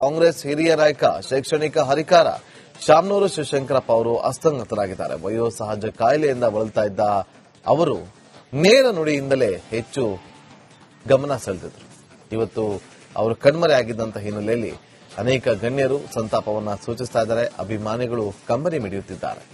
ಕಾಂಗ್ರೆಸ್ ಹಿರಿಯ ನಾಯಕ ಶೈಕ್ಷಣಿಕ ಹರಿಕಾರ ಶಾಮನೂರು ಶಿವಶಂಕರಪ್ಪ ಅವರು ಅಸ್ತಂಗತರಾಗಿದ್ದಾರೆ. ವಯೋಸಹಜ ಕಾಯಿಲೆಯಿಂದ ಬಳಲ್ತಾ ಇದ್ದ ಅವರು ನೇರ ನುಡಿಯಿಂದಲೇ ಹೆಚ್ಚು ಗಮನ ಸೆಳೆದಿದ್ರು. ಇವತ್ತು ಅವರು ಕಣ್ಮರೆಯಾಗಿದ್ದಂತಹ ಹಿನ್ನೆಲೆಯಲ್ಲಿ ಅನೇಕ ಗಣ್ಯರು ಸಂತಾಪವನ್ನು ಸೂಚಿಸ್ತಾ ಇದ್ದಾರೆ. ಅಭಿಮಾನಿಗಳು ಕಂಬನಿ ಮಿಡಿಯುತ್ತಿದ್ದಾರೆ.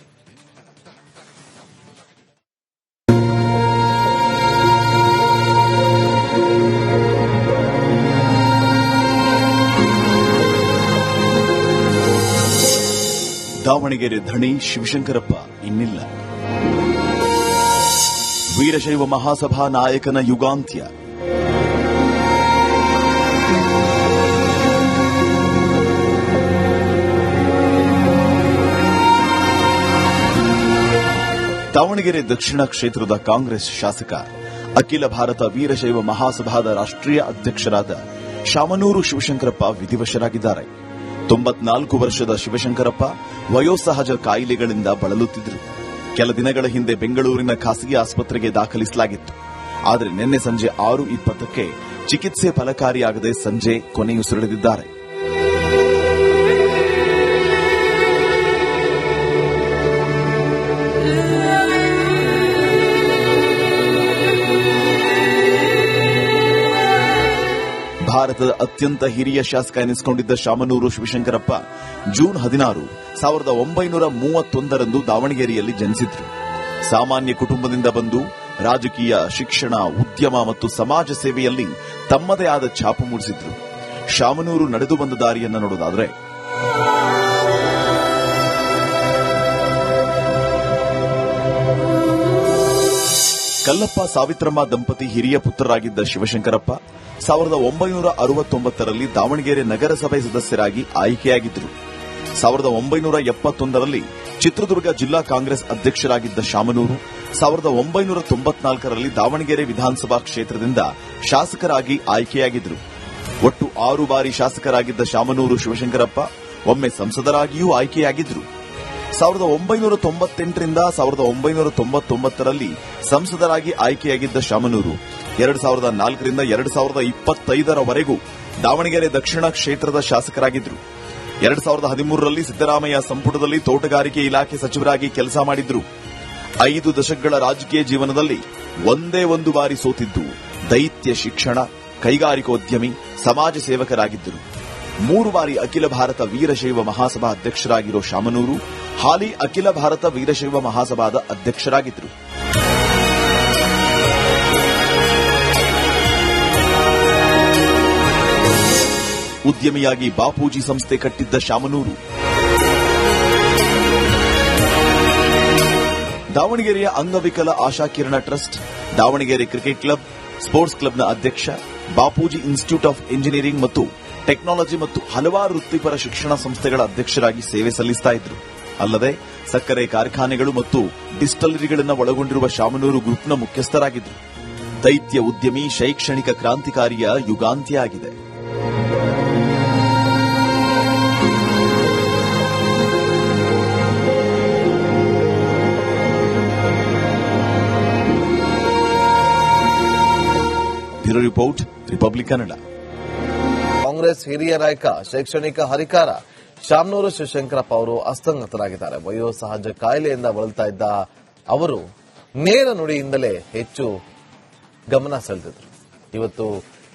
ದಾವಣಗೆರೆ ಧಣಿ ಶಿವಶಂಕರಪ್ಪ ಇನ್ನಿಲ್ಲ. ವೀರಶೈವ ಮಹಾಸಭಾ ನಾಯಕನ ಯುಗಾಂತ್ಯ. ದಾವಣಗೆರೆ ದಕ್ಷಿಣ ಕ್ಷೇತ್ರದ ಕಾಂಗ್ರೆಸ್ ಶಾಸಕ, ಅಖಿಲ ಭಾರತ ವೀರಶೈವ ಮಹಾಸಭಾದ ರಾಷ್ಟ್ರೀಯ ಅಧ್ಯಕ್ಷರಾದ ಶಾಮನೂರು ಶಿವಶಂಕರಪ್ಪ ವಿಧಿವಶರಾಗಿದ್ದಾರೆ. 94 ವರ್ಷದ ಶಿವಶಂಕರಪ್ಪ ವಯೋಸಹಜ ಕಾಯಿಲೆಗಳಿಂದ ಬಳಲುತ್ತಿದ್ದರು. ಕೆಲ ದಿನಗಳ ಹಿಂದೆ ಬೆಂಗಳೂರಿನ ಖಾಸಗಿ ಆಸ್ಪತ್ರೆಗೆ ದಾಖಲಿಸಲಾಗಿತ್ತು. ಆದರೆ ನಿನ್ನೆ ಸಂಜೆ 6:20ಕ್ಕೆ ಚಿಕಿತ್ಸೆ ಫಲಕಾರಿಯಾಗದೆ ಸಂಜೆ ಕೊನೆಯುಸಿರೆಳೆದಿದ್ದಾರೆ. ಭಾರತದ ಅತ್ಯಂತ ಹಿರಿಯ ಶಾಸಕ ಎನಿಸಿಕೊಂಡಿದ್ದ ಶಾಮನೂರು ಶಿವಶಂಕರಪ್ಪ ಜೂನ್ 16, 1931ರಂದು ದಾವಣಗೆರೆಯಲ್ಲಿ ಜನಿಸಿದ್ರು. ಸಾಮಾನ್ಯ ಕುಟುಂಬದಿಂದ ಬಂದು ರಾಜಕೀಯ, ಶಿಕ್ಷಣ, ಉದ್ಯಮ ಮತ್ತು ಸಮಾಜ ಸೇವೆಯಲ್ಲಿ ತಮ್ಮದೇ ಆದ ಛಾಪು ಮೂಡಿಸಿದ್ರು. ಶಾಮನೂರು ನಡೆದು ಬಂದ ದಾರಿಯನ್ನು ನೋಡೋದಾದರೆ ಕಲ್ಲಪ್ಪ ಸಾವಿತ್ರಮ್ಮ ದಂಪತಿ ಹಿರಿಯ ಪುತ್ರರಾಗಿದ್ದ ಶಿವಶಂಕರಪ್ಪ 1969ರಲ್ಲಿ ದಾವಣಗೆರೆ ನಗರಸಭೆ ಸದಸ್ಯರಾಗಿ ಆಯ್ಕೆಯಾಗಿದ್ದರು. 1971ರಲ್ಲಿ ಚಿತ್ರದುರ್ಗ ಜಿಲ್ಲಾ ಕಾಂಗ್ರೆಸ್ ಅಧ್ಯಕ್ಷರಾಗಿದ್ದ ಶಾಮನೂರು 1994ರಲ್ಲಿ ದಾವಣಗೆರೆ ವಿಧಾನಸಭಾ ಕ್ಷೇತ್ರದಿಂದ ಶಾಸಕರಾಗಿ ಆಯ್ಕೆಯಾಗಿದ್ದರು. ಒಟ್ಟು 6 ಬಾರಿ ಶಾಸಕರಾಗಿದ್ದ ಶಾಮನೂರು ಶಿವಶಂಕರಪ್ಪ ಒಮ್ಮೆ ಸಂಸದರಾಗಿಯೂ ಆಯ್ಕೆಯಾಗಿದ್ದರು. 1998ರಿಂದ 1999ರಲ್ಲಿ ಸಂಸದರಾಗಿ ಆಯ್ಕೆಯಾಗಿದ್ದ ಶಾಮನೂರು 2004ರಿಂದ 2025ರವರೆಗೂ ದಾವಣಗೆರೆ ದಕ್ಷಿಣ ಕ್ಷೇತ್ರದ ಶಾಸಕರಾಗಿದ್ದರು. 2013ರಲ್ಲಿ ಸಿದ್ದರಾಮಯ್ಯ ಸಂಪುಟದಲ್ಲಿ ತೋಟಗಾರಿಕೆ ಇಲಾಖೆ ಸಚಿವರಾಗಿ ಕೆಲಸ ಮಾಡಿದ್ರು. 5 ದಶಕಗಳ ರಾಜಕೀಯ ಜೀವನದಲ್ಲಿ ಒಂದೇ ಒಂದು ಬಾರಿ ಸೋತಿದ್ದು ದೈತ್ಯ ಶಿಕ್ಷಣ, ಕೈಗಾರಿಕೋದ್ಯಮಿ, ಸಮಾಜ ಸೇವಕರಾಗಿದ್ದರು. 3 ಬಾರಿ ಅಖಿಲ ಭಾರತ ವೀರಶೈವ ಮಹಾಸಭಾ ಅಧ್ಯಕ್ಷರಾಗಿರೋ ಶಾಮನೂರು ಹಾಲಿ ಅಖಿಲ ಭಾರತ ವೀರಶೈವ ಮಹಾಸಭಾದ ಅಧ್ಯಕ್ಷರಾಗಿದ್ದರು. ಉದ್ಯಮಿಯಾಗಿ ಬಾಪೂಜಿ ಸಂಸ್ಥೆ ಕಟ್ಟಿದ್ದ ಶಾಮನೂರು ದಾವಣಗೆರೆಯ ಅಂಗವಿಕಲ Ashakirana trust, Davanagere cricket club, sports ಕ್ಲಬ್ನ ಅಧ್ಯಕ್ಷ, ಬಾಪೂಜಿ ಇನ್ಸ್ಟಿಟ್ಯೂಟ್ ಆಫ್ ಇಂಜಿನಿಯರಿಂಗ್ ಮತ್ತು ಟೆಕ್ನಾಲಜಿ ಮತ್ತು ಹಲವಾರು ವೃತ್ತಿಪರ ಶಿಕ್ಷಣ ಸಂಸ್ಥೆಗಳ ಅಧ್ಯಕ್ಷರಾಗಿ ಸೇವೆ ಸಲ್ಲಿಸುತ್ತಾ ಇದ್ರು. ಅಲ್ಲದೆ ಸಕ್ಕರೆ ಕಾರ್ಖಾನೆಗಳು ಮತ್ತು ಡಿಸ್ಟಲರಿಗಳನ್ನು ಒಳಗೊಂಡಿರುವ ಶಾಮನೂರು ಗ್ರೂಪ್ನ ಮುಖ್ಯಸ್ಥರಾಗಿದ್ದರು. ದೈತ್ಯ ಉದ್ಯಮಿ, ಶೈಕ್ಷಣಿಕ ಕ್ರಾಂತಿಕಾರಿಯ ಯುಗಾಂತ್ಯ ಆಗಿದೆ. Bureau report, republic Kannada. Congress ಹಿರಿಯ ನಾಯಕ ಶೈಕ್ಷಣಿಕ ಹರಿಕಾರ ಶಾಮನೂರು ಶಿವಶಂಕರಪ್ಪ ಅವರು ಅಸ್ತಂಗತರಾಗಿದ್ದಾರೆ. ವಯೋಸಹಜ ಕಾಯಿಲೆಯಿಂದ ಬಳಲ್ತಾ ಇದ್ದ ಅವರು ನೇರ ನುಡಿಯಿಂದಲೇ ಹೆಚ್ಚು ಗಮನ ಸೆಳೆದಿದ್ರು. ಇವತ್ತು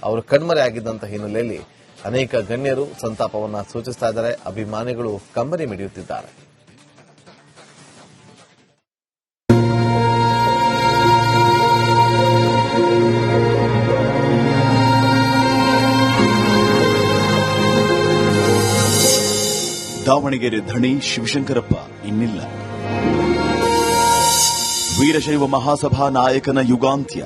ಅವರು ಕಣ್ಮರೆಯಾಗಿದ್ದಂತಹ ಹಿನ್ನೆಲೆಯಲ್ಲಿ ಅನೇಕ ಗಣ್ಯರು ಸಂತಾಪವನ್ನು ಸೂಚಿಸ್ತಾ ಇದ್ದಾರೆ. ಅಭಿಮಾನಿಗಳು ಕಂಬನಿ ಮಿಡಿಯುತ್ತಿದ್ದಾರೆ. ದಾವಣಗೆರೆ ಧಣಿ ಶಿವಶಂಕರಪ್ಪ ಇನ್ನಿಲ್ಲ. ವೀರಶೈವ ಮಹಾಸಭಾ ನಾಯಕನ ಯುಗಾಂತ್ಯ.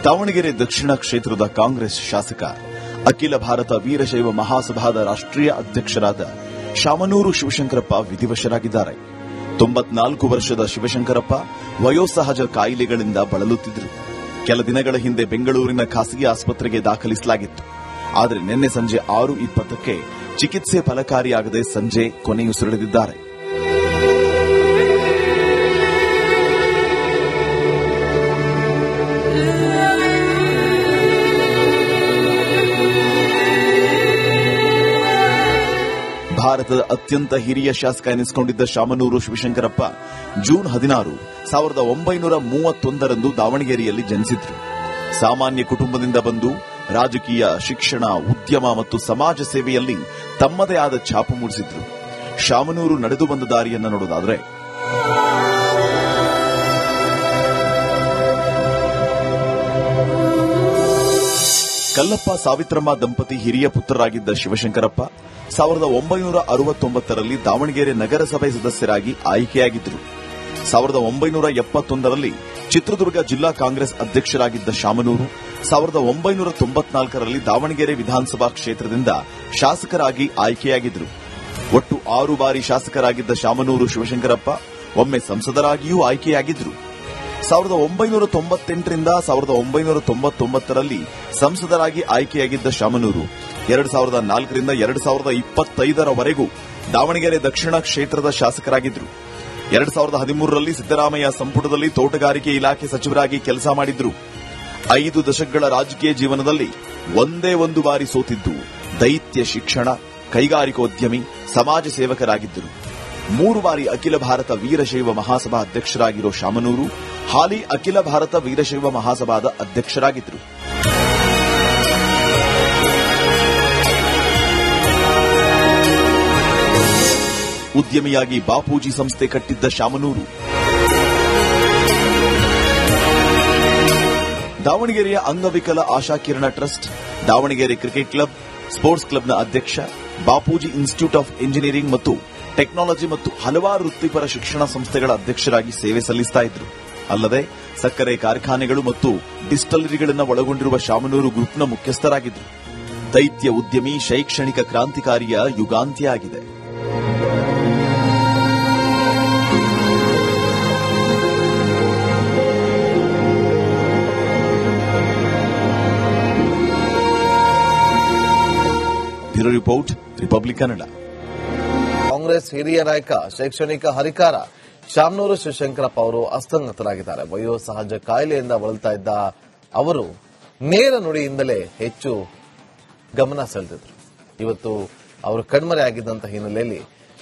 ದಾವಣಗೆರೆ ದಕ್ಷಿಣ ಕ್ಷೇತ್ರದ ಕಾಂಗ್ರೆಸ್ ಶಾಸಕ, ಅಖಿಲ ಭಾರತ ವೀರಶೈವ ಮಹಾಸಭಾದ ರಾಷ್ಟ್ರೀಯ ಅಧ್ಯಕ್ಷರಾದ ಶಾಮನೂರು ಶಿವಶಂಕರಪ್ಪ ವಿಧಿವಶರಾಗಿದ್ದಾರೆ. 94 ವರ್ಷದ ಶಿವಶಂಕರಪ್ಪ ವಯೋಸಹಜ ಕಾಯಿಲೆಗಳಿಂದ ಬಳಲುತ್ತಿದ್ದರು. ಕೆಲ ದಿನಗಳ ಹಿಂದೆ ಬೆಂಗಳೂರಿನ ಖಾಸಗಿ ಆಸ್ಪತ್ರೆಗೆ ದಾಖಲಿಸಲಾಗಿತ್ತು. ಆದರೆ ನಿನ್ನೆ ಸಂಜೆ 6:20ಕ್ಕೆ ಚಿಕಿತ್ಸೆ ಫಲಕಾರಿಯಾಗದೆ ಸಂಜೆ ಕೊನೆಯುಸಿರೆಳೆದಿದ್ದಾರೆ. ಭಾರತದ ಅತ್ಯಂತ ಹಿರಿಯ ಶಾಸಕ ಎನಿಸಿಕೊಂಡಿದ್ದ ಶಾಮನೂರು ಶಿವಶಂಕರಪ್ಪ ಜೂನ್ 16, 1931ರಂದು ದಾವಣಗೆರೆಯಲ್ಲಿ ಜನಿಸಿದ್ರು. ಸಾಮಾನ್ಯ ಕುಟುಂಬದಿಂದ ಬಂದು ರಾಜಕೀಯ, ಶಿಕ್ಷಣ, ಉದ್ಯಮ ಮತ್ತು ಸಮಾಜ ಸೇವೆಯಲ್ಲಿ ತಮ್ಮದೇ ಆದ ಛಾಪು ಮೂಡಿಸಿದ್ರು. ಶಾಮನೂರು ನಡೆದು ಬಂದ ದಾರಿಯನ್ನು ನೋಡೋದಾದ್ರೆ, ಕಲ್ಲಪ್ಪ ಸಾವಿತ್ರಮ್ಮ ದಂಪತಿ ಹಿರಿಯ ಪುತ್ರರಾಗಿದ್ದ ಶಿವಶಂಕರಪ್ಪ 1969ರಲ್ಲಿ ದಾವಣಗೆರೆ ನಗರಸಭೆ ಸದಸ್ಯರಾಗಿ ಆಯ್ಕೆಯಾಗಿದ್ದರು. 1971ರಲ್ಲಿ ಚಿತ್ರದುರ್ಗ ಜಿಲ್ಲಾ ಕಾಂಗ್ರೆಸ್ ಅಧ್ಯಕ್ಷರಾಗಿದ್ದ ಶಾಮನೂರು 1994ರಲ್ಲಿ ದಾವಣಗೆರೆ ವಿಧಾನಸಭಾ ಕ್ಷೇತ್ರದಿಂದ ಶಾಸಕರಾಗಿ ಆಯ್ಕೆಯಾಗಿದ್ದರು. ಒಟ್ಟು 6 ಬಾರಿ ಶಾಸಕರಾಗಿದ್ದ ಶಾಮನೂರು ಶಿವಶಂಕರಪ್ಪ ಒಮ್ಮೆ ಸಂಸದರಾಗಿಯೂ ಆಯ್ಕೆಯಾಗಿದ್ದರು. 1998ರಿಂದ 1999ರಲ್ಲಿ ಸಂಸದರಾಗಿ ಆಯ್ಕೆಯಾಗಿದ್ದ ಶಾಮನೂರು 2004ರಿಂದ 2025ರವರೆಗೂ ದಾವಣಗೆರೆ ದಕ್ಷಿಣ ಕ್ಷೇತ್ರದ ಶಾಸಕರಾಗಿದ್ದರು. 2013ರಲ್ಲಿ ಸಿದ್ದರಾಮಯ್ಯ ಸಂಪುಟದಲ್ಲಿ ತೋಟಗಾರಿಕೆ ಇಲಾಖೆ ಸಚಿವರಾಗಿ ಕೆಲಸ ಮಾಡಿದ್ರು. 5 ದಶಕಗಳ ರಾಜಕೀಯ ಜೀವನದಲ್ಲಿ ಒಂದೇ ಒಂದು ಬಾರಿ ಸೋತಿದ್ದು ದೈತ್ಯ ಶಿಕ್ಷಣ, ಕೈಗಾರಿಕೋದ್ಯಮಿ, ಸಮಾಜ ಸೇವಕರಾಗಿದ್ದರು. 3 ಬಾರಿ ಅಖಿಲ ಭಾರತ ವೀರಶೈವ ಮಹಾಸಭಾ ಅಧ್ಯಕ್ಷರಾಗಿರೋ ಶಾಮನೂರು ಹಾಲಿ ಅಖಿಲ ಭಾರತ ವೀರಶೈವ ಮಹಾಸಭಾದ ಅಧ್ಯಕ್ಷರಾಗಿದ್ದರು. ಉದ್ಯಮಿಯಾಗಿ ಬಾಪೂಜಿ ಸಂಸ್ಥೆ ಕಟ್ಟಿದ್ದ ಶಾಮನೂರು ದಾವಣಗೆರೆಯ ಅಂಗವಿಕಲ Ashakirana trust, Davanagere cricket club, sports ಕ್ಲಬ್ನ ಅಧ್ಯಕ್ಷ, ಬಾಪೂಜಿ ಇನ್ಸ್ಟಿಟ್ಯೂಟ್ ಆಫ್ ಇಂಜಿನಿಯರಿಂಗ್ ಮತ್ತು ಟೆಕ್ನಾಲಜಿ ಮತ್ತು ಹಲವಾರು ವೃತ್ತಿಪರ ಶಿಕ್ಷಣ ಸಂಸ್ಥೆಗಳ ಅಧ್ಯಕ್ಷರಾಗಿ ಸೇವೆ ಸಲ್ಲಿಸುತ್ತಾ ಇದ್ರು. ಅಲ್ಲದೆ ಸಕ್ಕರೆ ಕಾರ್ಖಾನೆಗಳು ಮತ್ತು ಡಿಸ್ಟಲರಿಗಳನ್ನು ಒಳಗೊಂಡಿರುವ ಶಾಮನೂರು ಗ್ರೂಪ್ನ ಮುಖ್ಯಸ್ಥರಾಗಿದ್ದರು. ದೈತ್ಯ ಉದ್ಯಮಿ, ಶೈಕ್ಷಣಿಕ ಕ್ರಾಂತಿಕಾರಿಯ ಯುಗಾಂತ್ಯ ಆಗಿದೆ. Bureau report, republic Kannada. Congress ಹಿರಿಯ ನಾಯಕ, ಶೈಕ್ಷಣಿಕ ಹರಿಕಾರ ಶಾಮನೂರು ಶಿವಶಂಕರಪ್ಪ ಅವರು ಅಸ್ತಂಗತರಾಗಿದ್ದಾರೆ. ವಯೋಸಹಜ ಕಾಯಿಲೆಯಿಂದ ಬಳಲ್ತಾ ಇದ್ದ ಅವರು ನೇರ ನುಡಿಯಿಂದಲೇ ಹೆಚ್ಚು ಗಮನ ಸೆಳೆದಿದ್ರು. ಇವತ್ತು ಅವರು ಕಣ್ಮರೆಯಾಗಿದ್ದಂತಹ ಹಿನ್ನೆಲೆಯಲ್ಲಿ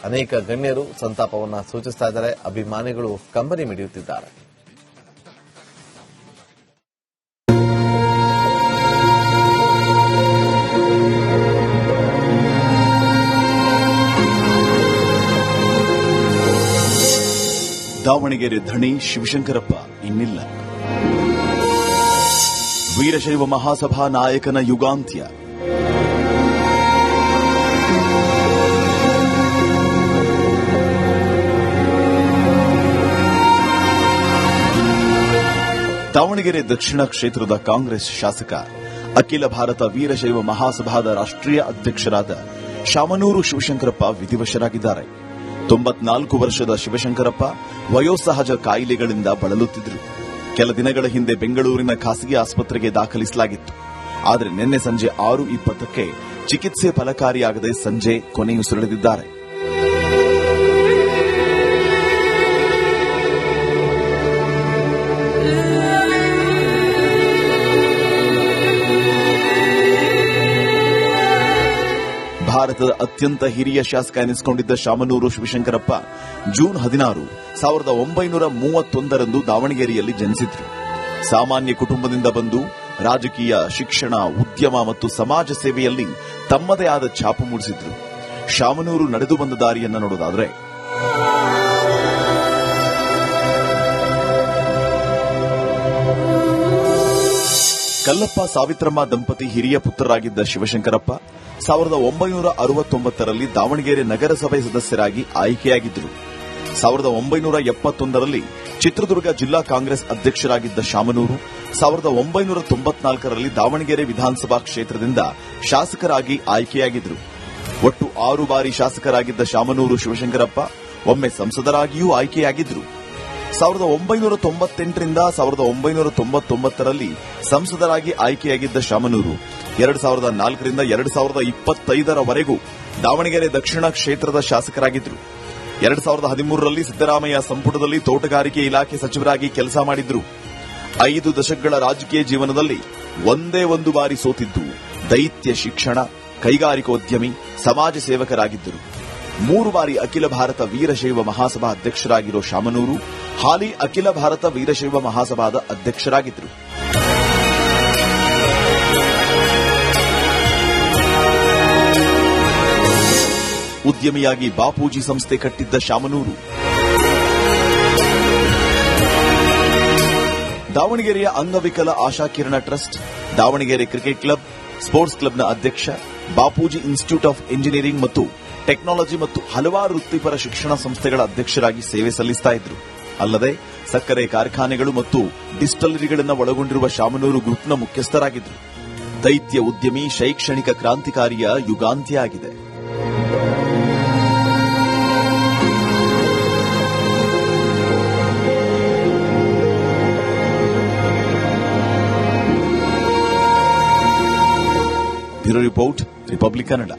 ಅನೇಕ ಗಣ್ಯರು ಸಂತಾಪವನ್ನು ಸೂಚಿಸ್ತಾ ಇದ್ದಾರೆ. ಅಭಿಮಾನಿಗಳು ಕಂಬನಿ ಮಿಡಿಯುತ್ತಿದ್ದಾರೆ. ದಾವಣಗೆರೆ ಧಣಿ ಶಿವಶಂಕರಪ್ಪ ಇನ್ನಿಲ್ಲ. ವೀರಶೈವ ಮಹಾಸಭಾ ನಾಯಕನ ಯುಗಾಂತ್ಯ. ದಾವಣಗೆರೆ ದಕ್ಷಿಣ ಕ್ಷೇತ್ರದ ಕಾಂಗ್ರೆಸ್ ಶಾಸಕ, ಅಖಿಲ ಭಾರತ ವೀರಶೈವ ಮಹಾಸಭಾದ ರಾಷ್ಟ್ರೀಯ ಅಧ್ಯಕ್ಷರಾದ ಶಾಮನೂರು ಶಿವಶಂಕರಪ್ಪ ವಿಧಿವಶರಾಗಿದ್ದಾರೆ. 94 ವರ್ಷದ ಶಿವಶಂಕರಪ್ಪ ವಯೋಸಹಜ ಕಾಯಿಲೆಗಳಿಂದ ಬಳಲುತ್ತಿದ್ದರು. ಕೆಲ ದಿನಗಳ ಹಿಂದೆ ಬೆಂಗಳೂರಿನ ಖಾಸಗಿ ಆಸ್ಪತ್ರೆಗೆ ದಾಖಲಿಸಲಾಗಿತ್ತು. ಆದರೆ ನಿನ್ನೆ ಸಂಜೆ 6:20ಕ್ಕೆ ಚಿಕಿತ್ಸೆ ಫಲಕಾರಿಯಾಗದೆ ಸಂಜೆ ಕೊನೆಯುಸಿರೆಳೆದಿದ್ದಾರೆ. ಭಾರತದ ಅತ್ಯಂತ ಹಿರಿಯ ಶಾಸಕ ಎನಿಸಿಕೊಂಡಿದ್ದ ಶಾಮನೂರು ಶಿವಶಂಕರಪ್ಪ ಜೂನ್ 16, 1931ರಂದು ದಾವಣಗೆರೆಯಲ್ಲಿ ಜನಿಸಿದ್ರು. ಸಾಮಾನ್ಯ ಕುಟುಂಬದಿಂದ ಬಂದು ರಾಜಕೀಯ, ಶಿಕ್ಷಣ, ಉದ್ಯಮ ಮತ್ತು ಸಮಾಜ ಸೇವೆಯಲ್ಲಿ ತಮ್ಮದೇ ಆದ ಛಾಪು ಮೂಡಿಸಿದ್ರು. ಶಾಮನೂರು ನಡೆದು ಬಂದ ದಾರಿಯನ್ನು ನೋಡೋದಾದ್ರೆ, ಕಲ್ಲಪ್ಪ ಸಾವಿತ್ರಮ್ಮ ದಂಪತಿ ಹಿರಿಯ ಪುತ್ರರಾಗಿದ್ದ ಶಿವಶಂಕರಪ್ಪ 1969ರಲ್ಲಿ ದಾವಣಗೆರೆ ನಗರಸಭೆ ಸದಸ್ಯರಾಗಿ ಆಯ್ಕೆಯಾಗಿದ್ದರು. 1971ರಲ್ಲಿ ಚಿತ್ರದುರ್ಗ ಜಿಲ್ಲಾ ಕಾಂಗ್ರೆಸ್ ಅಧ್ಯಕ್ಷರಾಗಿದ್ದ ಶಾಮನೂರು 1994ರಲ್ಲಿ ದಾವಣಗೆರೆ ವಿಧಾನಸಭಾ ಕ್ಷೇತ್ರದಿಂದ ಶಾಸಕರಾಗಿ ಆಯ್ಕೆಯಾಗಿದ್ದರು. ಒಟ್ಟು 6 ಬಾರಿ ಶಾಸಕರಾಗಿದ್ದ ಶಾಮನೂರು ಶಿವಶಂಕರಪ್ಪ ಒಮ್ಮೆ ಸಂಸದರಾಗಿಯೂ ಆಯ್ಕೆಯಾಗಿದ್ದರು. 1998ರಿಂದ 1999ರಲ್ಲಿ ಸಂಸದರಾಗಿ ಆಯ್ಕೆಯಾಗಿದ್ದ ಶಾಮನೂರು 2004ರಿಂದ 2025ರವರೆಗೂ ದಾವಣಗೆರೆ ದಕ್ಷಿಣ ಕ್ಷೇತ್ರದ ಶಾಸಕರಾಗಿದ್ದರು. 2013ರಲ್ಲಿ ಸಿದ್ದರಾಮಯ್ಯ ಸಂಪುಟದಲ್ಲಿ ತೋಟಗಾರಿಕೆ ಇಲಾಖೆ ಸಚಿವರಾಗಿ ಕೆಲಸ ಮಾಡಿದ್ರು. 5 ದಶಕಗಳ ರಾಜಕೀಯ ಜೀವನದಲ್ಲಿ ಒಂದೇ ಒಂದು ಬಾರಿ ಸೋತಿದ್ದು ದೈತ್ಯ ಶಿಕ್ಷಣ, ಕೈಗಾರಿಕೋದ್ಯಮಿ, ಸಮಾಜ ಸೇವಕರಾಗಿದ್ದರು. 3 ಬಾರಿ ಅಖಿಲ ಭಾರತ ವೀರಶೈವ ಮಹಾಸಭಾ ಅಧ್ಯಕ್ಷರಾಗಿರೋ ಶಾಮನೂರು ಹಾಲಿ ಅಖಿಲ ಭಾರತ ವೀರಶೈವ ಮಹಾಸಭಾದ ಅಧ್ಯಕ್ಷರಾಗಿದ್ದರು. ಉದ್ಯಮಿಯಾಗಿ ಬಾಪೂಜಿ ಸಂಸ್ಥೆ ಕಟ್ಟಿದ್ದ ಶಾಮನೂರು ದಾವಣಗೆರೆಯ ಅಂಗವಿಕಲ Ashakirana trust, Davanagere cricket club, sports ಕ್ಲಬ್ನ ಅಧ್ಯಕ್ಷ, ಬಾಪೂಜಿ ಇನ್ಸ್ಟಿಟ್ಯೂಟ್ ಆಫ್ ಇಂಜಿನಿಯರಿಂಗ್ ಮತ್ತು ಟೆಕ್ನಾಲಜಿ ಮತ್ತು ಹಲವಾರು ವೃತ್ತಿಪರ ಶಿಕ್ಷಣ ಸಂಸ್ಥೆಗಳ ಅಧ್ಯಕ್ಷರಾಗಿ ಸೇವೆ ಸಲ್ಲಿಸುತ್ತಾ ಇದ್ರು. ಅಲ್ಲದೆ ಸಕ್ಕರೆ ಕಾರ್ಖಾನೆಗಳು ಮತ್ತು ಡಿಸ್ಟಲರಿಗಳನ್ನು ಒಳಗೊಂಡಿರುವ ಶಾಮನೂರು ಗ್ರೂಪ್ನ ಮುಖ್ಯಸ್ಥರಾಗಿದ್ದರು. ದೈತ್ಯ ಉದ್ಯಮಿ, ಶೈಕ್ಷಣಿಕ ಕ್ರಾಂತಿಕಾರಿಯ ಯುಗಾಂತ್ಯ ಆಗಿದೆ. Bureau report, republic Kannada.